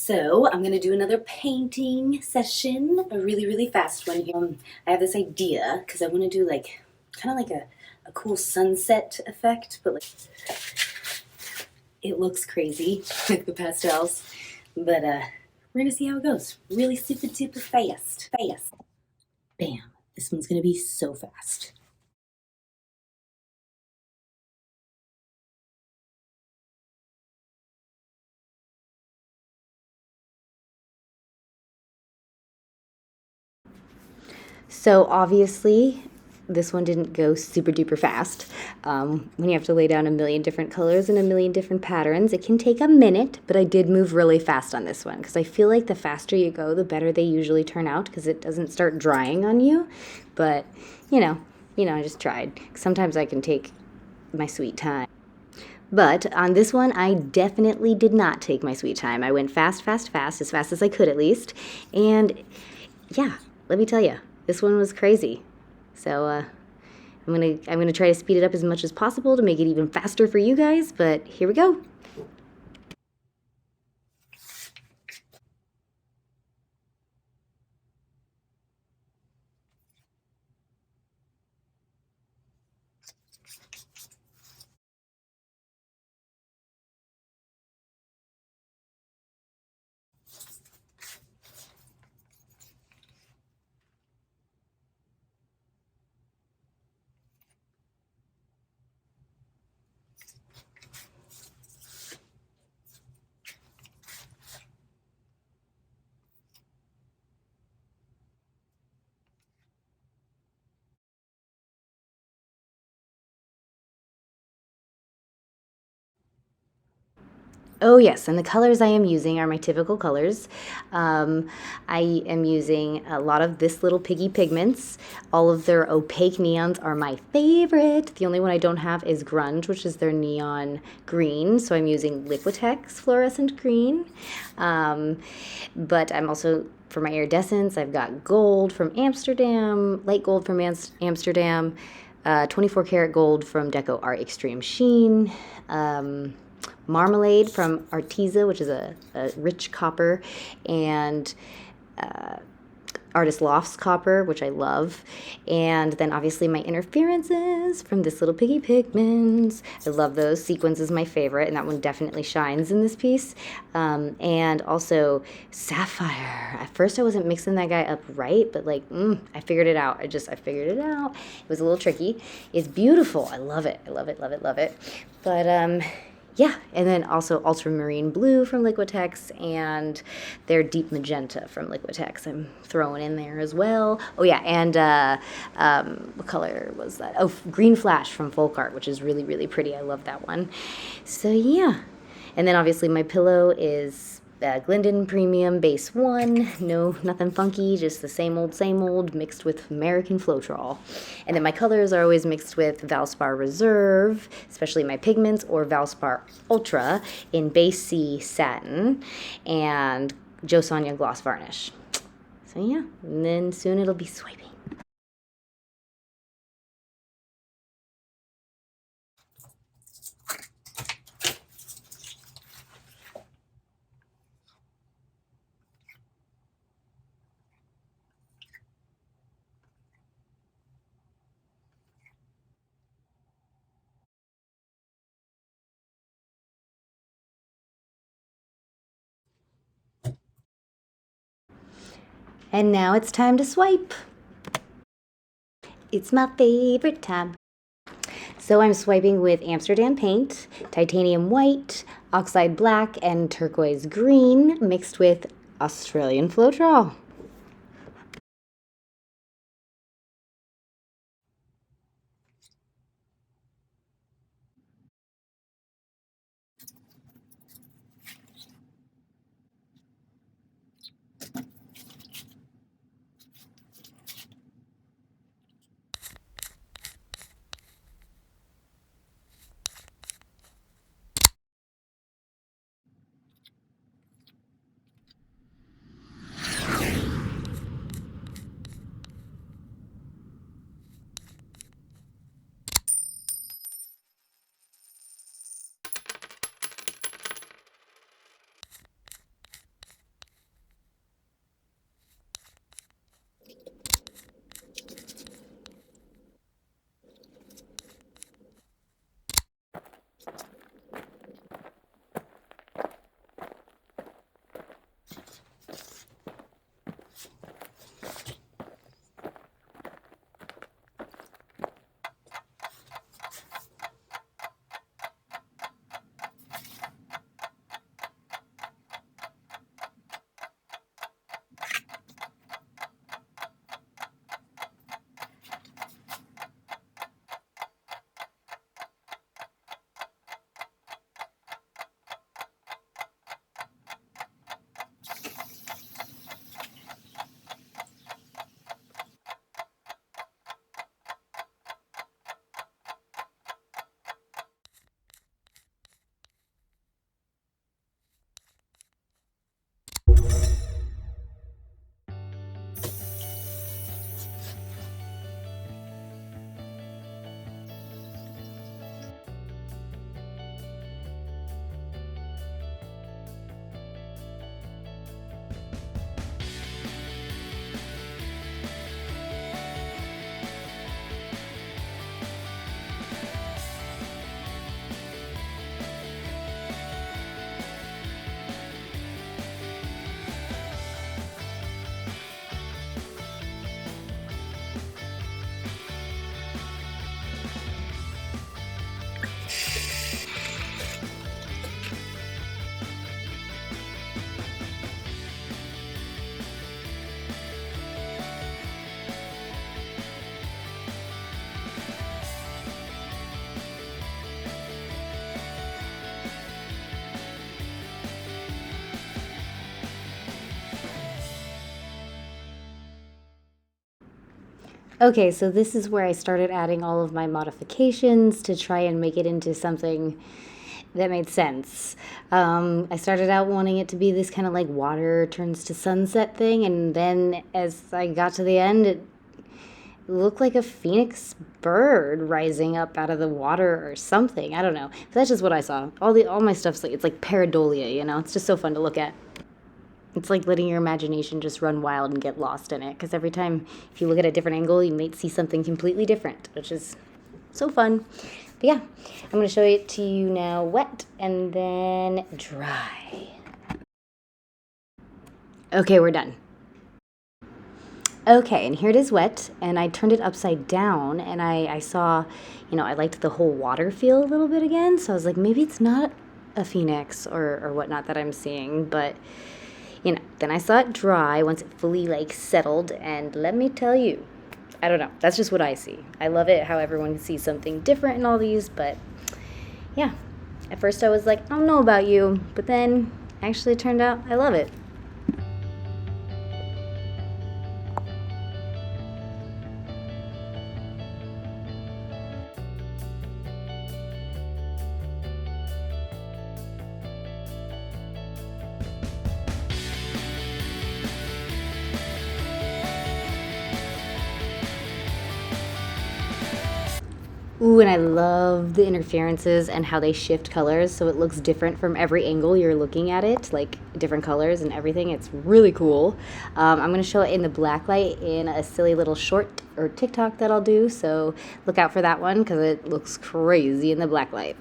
So I'm gonna do another painting session, a really fast one here. I have this idea because I want to do like kind of like a cool sunset effect, but like it looks crazy with the pastels. But we're gonna see how it goes. Really super fast. Bam! This one's gonna be so fast. So obviously, this one didn't go super duper fast. When you have to lay down a million different colors and a million different patterns, it can take a minute, but I did move really fast on this one because I feel like the faster you go, the better they usually turn out because it doesn't start drying on you. But, you know, I just tried. Sometimes I can take my sweet time. But on this one, I definitely did not take my sweet time. I went fast, as fast as I could at least. And yeah, let me tell you, this one was crazy. So I'm gonna try to speed it up as much as possible to make it even faster for you guys, but here we go. Oh yes, and the colors I am using are my typical colors. I am using a lot of this little piggy pigments. All of their opaque neons are my favorite. The only one I don't have is grunge, which is their neon green. So I'm using Liquitex fluorescent green. But I'm also, for my iridescence, I've got gold from Amsterdam, light gold from Amsterdam, 24 karat gold from Deco Art Extreme Sheen, marmalade from Arteza, which is a rich copper, and Artist Loft's copper, which I love, and then obviously my interferences from this little piggy pigments. I love those. Sequins is my favorite, and that one definitely shines in this piece. And also sapphire. At first I wasn't mixing that guy up right, but like I figured it out. I figured it out. It was a little tricky. It's beautiful. I love it. Love it. But yeah, and then also ultramarine blue from Liquitex and their deep magenta from Liquitex I'm throwing in there as well. Oh yeah, and what color was that? Oh, green flash from Folk Art, which is really pretty. I love that one. So yeah, and then obviously my pillow is Glidden Premium Base 1. No, nothing funky, just the same old mixed with American Floetrol. And then my colors are always mixed with Valspar Reserve, especially my pigments, or Valspar Ultra in Base C Satin, and Jo Sonja Gloss Varnish. So yeah, and then soon it'll be swiping. And now it's time to swipe. It's my favorite time. So I'm swiping with Amsterdam paint, titanium white, oxide black, and turquoise green mixed with Australian Floetrol. Okay, so this is where I started adding all of my modifications to try and make it into something that made sense. I started out wanting it to be this kind of like water turns to sunset thing, and then as I got to the end, it looked like a phoenix bird rising up out of the water or something. I don't know. But that's just what I saw. All my stuff's like, it's like pareidolia, you know? It's just so fun to look at. It's like letting your imagination just run wild and get lost in it. Because every time, if you look at a different angle, you might see something completely different, which is so fun. But yeah, I'm going to show it to you now wet and then dry. Okay, we're done. Okay, and here it is wet, and I turned it upside down, and I saw, you know, I liked the whole water feel a little bit again, so I was like, maybe it's not a phoenix or whatnot that I'm seeing, but you know, then I saw it dry once it fully like settled, and let me tell you, I don't know, that's just what I see. I love it how everyone sees something different in all these, but yeah, at first I was like, I don't know about you, but then actually it turned out I love it. Ooh, and I love the interferences and how they shift colors so it looks different from every angle you're looking at it, like different colors and everything. It's really cool. I'm going to show it in the black light in a silly little short or TikTok that I'll do, so look out for that one because it looks crazy in the black light.